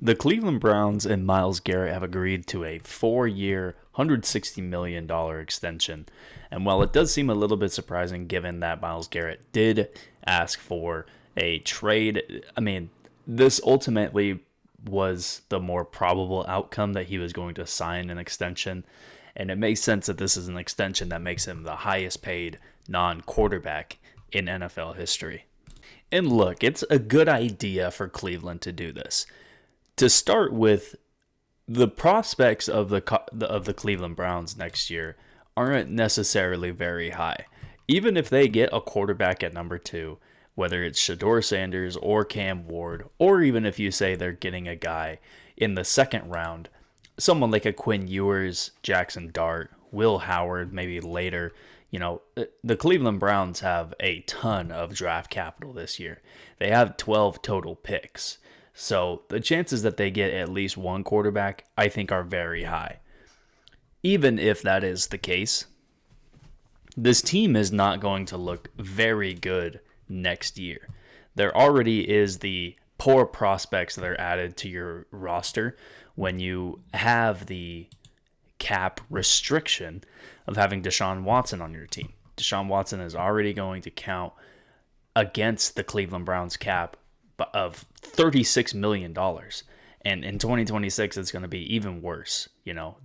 The Cleveland Browns and Myles Garrett have agreed to a 4-year, $160 million extension. And while it does seem a little bit surprising given that Myles Garrett did ask for a trade, this ultimately was the more probable outcome that he was going to sign an extension. And it makes sense that this is an extension that makes him the highest paid non-quarterback in NFL history. And look, it's a good idea for Cleveland to do this. To start with, the prospects of the Cleveland Browns next year aren't necessarily very high. Even if they get a quarterback at number 2, whether it's Shedeur Sanders or Cam Ward, or even if you say they're getting a guy in the second round, someone like a Quinn Ewers, Jackson Dart, Will Howard, maybe later. The Cleveland Browns have a ton of draft capital this year. They have 12 total picks. So the chances that they get at least one quarterback, I think, are very high. Even if that is the case, this team is not going to look very good next year. There already is the poor prospects that are added to your roster when you have the cap restriction of having Deshaun Watson on your team. Deshaun Watson is already going to count against the Cleveland Browns cap of $36 million. And in 2026, it's going to be even worse.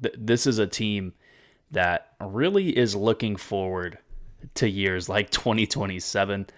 This is a team that really is looking forward to years like 2027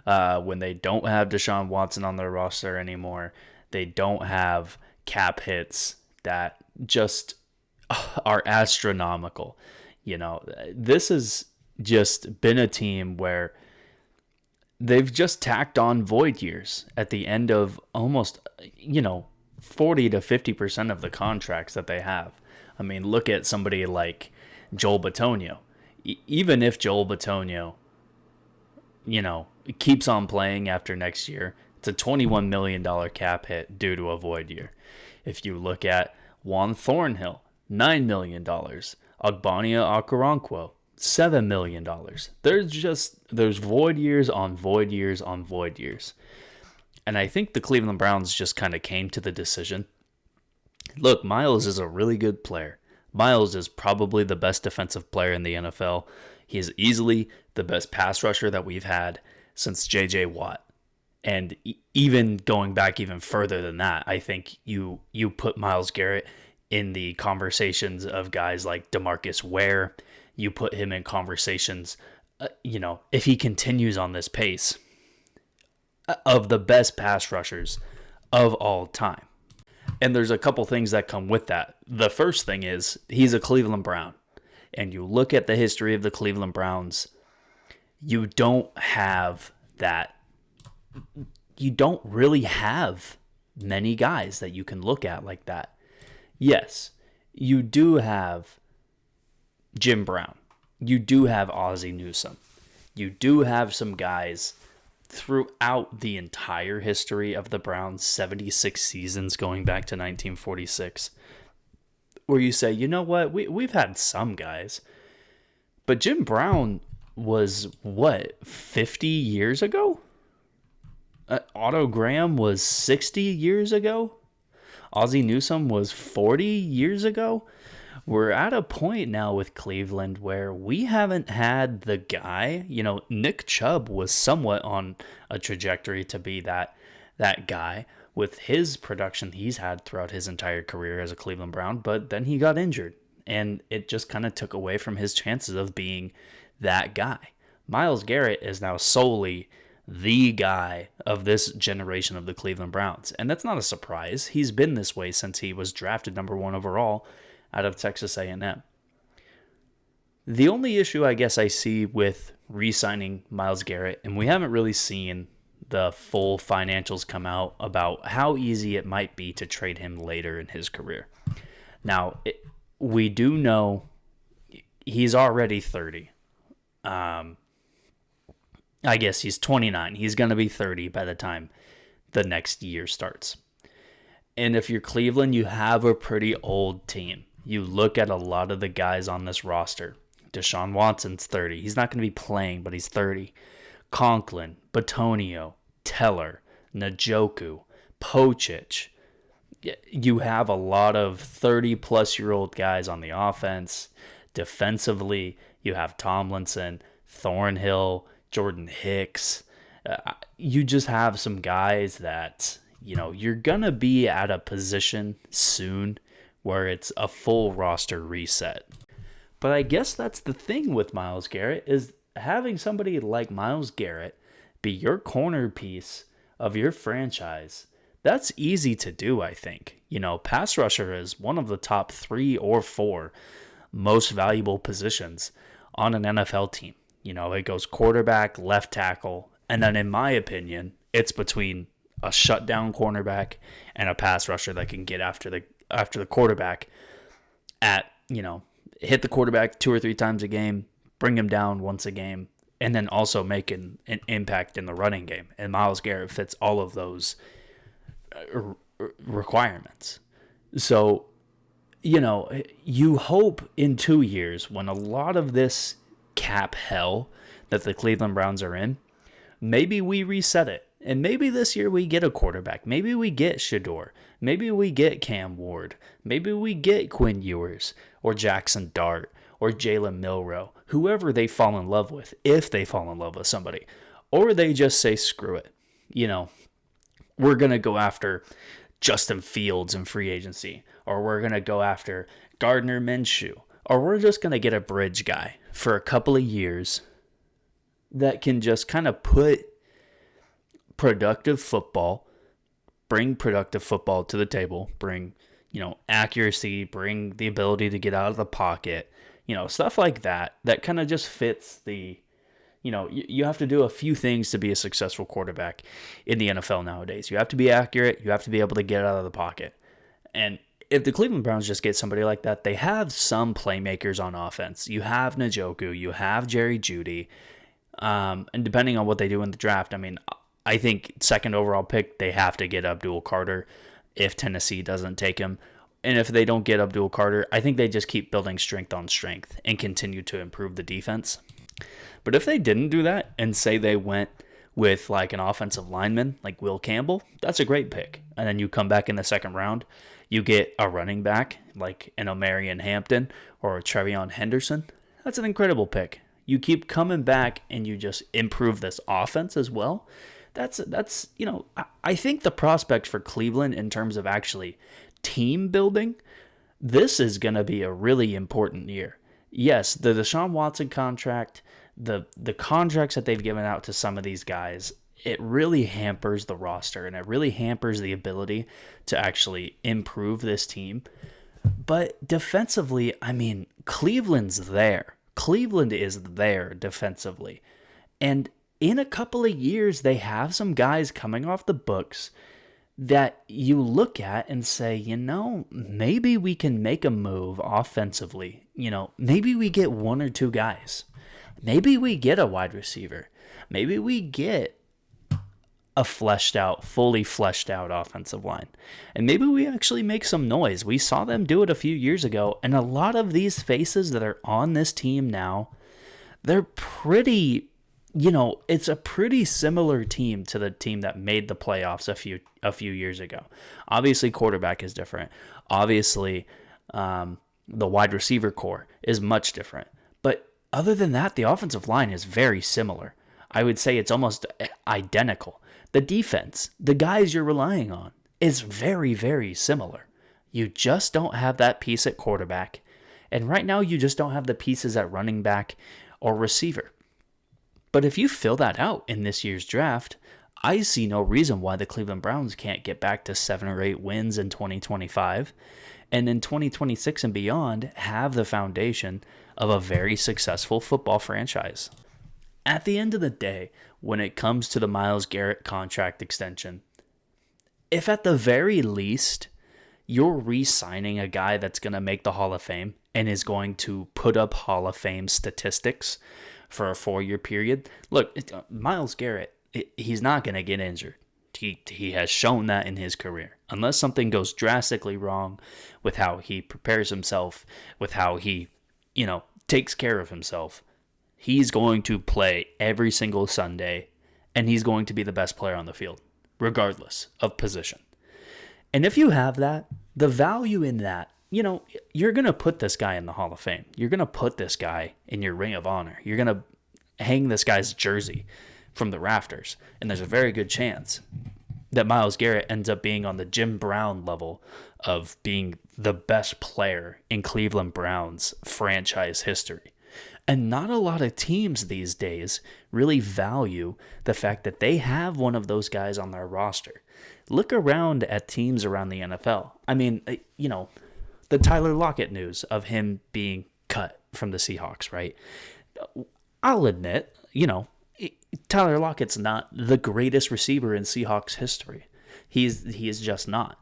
when they don't have Deshaun Watson on their roster anymore. They don't have cap hits that just are astronomical. This has just been a team where they've just tacked on void years at the end of almost, 40 to 50% of the contracts that they have. Look at somebody like Joel Bitonio. Even if Joel Bitonio, keeps on playing after next year, it's a $21 million cap hit due to a void year. If you look at Juan Thornhill, $9 million. Ogbonnia Okoronkwo, $7 million. There's void years on void years on void years. And I think the Cleveland Browns just kind of came to the decision. Look, Myles is a really good player. Myles is probably the best defensive player in the NFL. He is easily the best pass rusher that we've had since J.J. Watt. And even going back even further than that, I think you put Myles Garrett in the conversations of guys like DeMarcus Ware. You put him in conversations, if he continues on this pace, of the best pass rushers of all time. And there's a couple things that come with that. The first thing is he's a Cleveland Brown. And you look at the history of the Cleveland Browns, you don't have that. You don't really have many guys that you can look at like that. Yes, you do have Jim Brown. You do have Ozzie Newsome. You do have some guys throughout the entire history of the Browns, 76 seasons going back to 1946, where you say, you know what, we've had some guys, but Jim Brown was, 50 years ago? Otto Graham was 60 years ago? Ozzie Newsome was 40 years ago? We're at a point now with Cleveland where we haven't had the guy. Nick Chubb was somewhat on a trajectory to be that guy with his production he's had throughout his entire career as a Cleveland Brown, but then he got injured, and it just kind of took away from his chances of being that guy. Myles Garrett is now solely the guy of this generation of the Cleveland Browns, and that's not a surprise. He's been this way since he was drafted number 1 overall out of Texas A&M. The only issue I guess I see with re-signing Myles Garrett, and we haven't really seen the full financials come out about how easy it might be to trade him later in his career. Now, we do know he's already 30. I guess he's 29. He's going to be 30 by the time the next year starts. And if you're Cleveland, you have a pretty old team. You look at a lot of the guys on this roster. Deshaun Watson's 30. He's not going to be playing, but he's 30. Conklin, Bitonio, Teller, Njoku, Pocic. you have a lot of 30-plus-year-old guys on the offense. Defensively, you have Tomlinson, Thornhill, Jordan Hicks. You just have some guys that, you're going to be at a position soon where it's a full roster reset. But I guess that's the thing with Myles Garrett, is having somebody like Myles Garrett be your corner piece of your franchise. That's easy to do, I think. Pass rusher is one of the top 3 or 4 most valuable positions on an NFL team. It goes quarterback, left tackle, and then in my opinion, it's between a shutdown cornerback and a pass rusher that can get after the quarterback hit the quarterback 2 or 3 times a game, bring him down once a game, and then also make an impact in the running game. And Myles Garrett fits all of those requirements. So, you hope in 2 years, when a lot of this cap hell that the Cleveland Browns are in, maybe we reset it. And maybe this year we get a quarterback. Maybe we get Shador. Maybe we get Cam Ward. Maybe we get Quinn Ewers or Jackson Dart or Jalen Milroe, whoever they fall in love with, if they fall in love with somebody. Or they just say, screw it. We're going to go after Justin Fields in free agency. Or we're going to go after Gardner Minshew. Or we're just going to get a bridge guy for a couple of years that can just kind of bring productive football to the table, bring, accuracy, bring the ability to get out of the pocket, stuff like that kind of just fits the, you have to do a few things to be a successful quarterback in the NFL nowadays. You have to be accurate. You have to be able to get out of the pocket. And if the Cleveland Browns just get somebody like that, they have some playmakers on offense. You have Njoku, you have Jerry Jeudy, and depending on what they do in the draft, I think second overall pick, they have to get Abdul Carter if Tennessee doesn't take him. And if they don't get Abdul Carter, I think they just keep building strength on strength and continue to improve the defense. But if they didn't do that and say they went with like an offensive lineman like Will Campbell, that's a great pick. And then you come back in the second round, you get a running back like an Omarion Hampton or a Trevion Henderson. That's an incredible pick. You keep coming back and you just improve this offense as well. That's I think the prospect for Cleveland in terms of actually team building, this is going to be a really important year. Yes, the Deshaun Watson contract, the contracts that they've given out to some of these guys, it really hampers the roster and it really hampers the ability to actually improve this team. But defensively, Cleveland's there. Cleveland is there defensively. And in a couple of years, they have some guys coming off the books that you look at and say, maybe we can make a move offensively. Maybe we get 1 or 2 guys. Maybe we get a wide receiver. Maybe we get a fully fleshed out offensive line. And maybe we actually make some noise. We saw them do it a few years ago. And a lot of these faces that are on this team now, they're pretty... it's a pretty similar team to the team that made the playoffs a few years ago. Obviously, quarterback is different. Obviously, the wide receiver core is much different. But other than that, the offensive line is very similar. I would say it's almost identical. The defense, the guys you're relying on, is very, very similar. You just don't have that piece at quarterback. And right now, you just don't have the pieces at running back or receiver. But if you fill that out in this year's draft, I see no reason why the Cleveland Browns can't get back to 7 or 8 wins in 2025, and in 2026 and beyond have the foundation of a very successful football franchise. At the end of the day, when it comes to the Myles Garrett contract extension, if at the very least you're re-signing a guy that's going to make the Hall of Fame and is going to put up Hall of Fame statistics for a 4-year period. Look, Myles Garrett, he's not going to get injured. He has shown that in his career. Unless something goes drastically wrong with how he prepares himself, with how he, takes care of himself, he's going to play every single Sunday, and he's going to be the best player on the field, regardless of position. And if you have that, the value in that, you're going to put this guy in the Hall of Fame. You're going to put this guy in your Ring of Honor. You're going to hang this guy's jersey from the rafters. And there's a very good chance that Myles Garrett ends up being on the Jim Brown level of being the best player in Cleveland Browns franchise history. And not a lot of teams these days really value the fact that they have one of those guys on their roster. Look around at teams around the NFL. I mean, the Tyler Lockett news of him being cut from the Seahawks, right? I'll admit, Tyler Lockett's not the greatest receiver in Seahawks history. He is just not.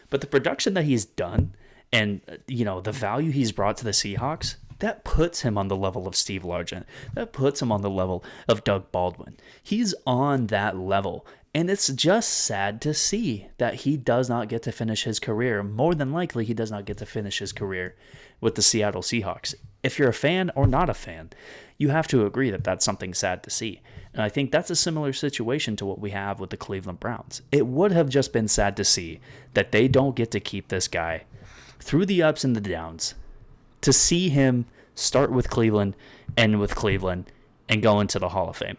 But the production that he's done and, the value he's brought to the Seahawks, that puts him on the level of Steve Largent. That puts him on the level of Doug Baldwin. He's on that level. And it's just sad to see that he does not get to finish his career. More than likely, he does not get to finish his career with the Seattle Seahawks. If you're a fan or not a fan, you have to agree that that's something sad to see. And I think that's a similar situation to what we have with the Cleveland Browns. It would have just been sad to see that they don't get to keep this guy through the ups and the downs, to see him start with Cleveland, end with Cleveland, and go into the Hall of Fame.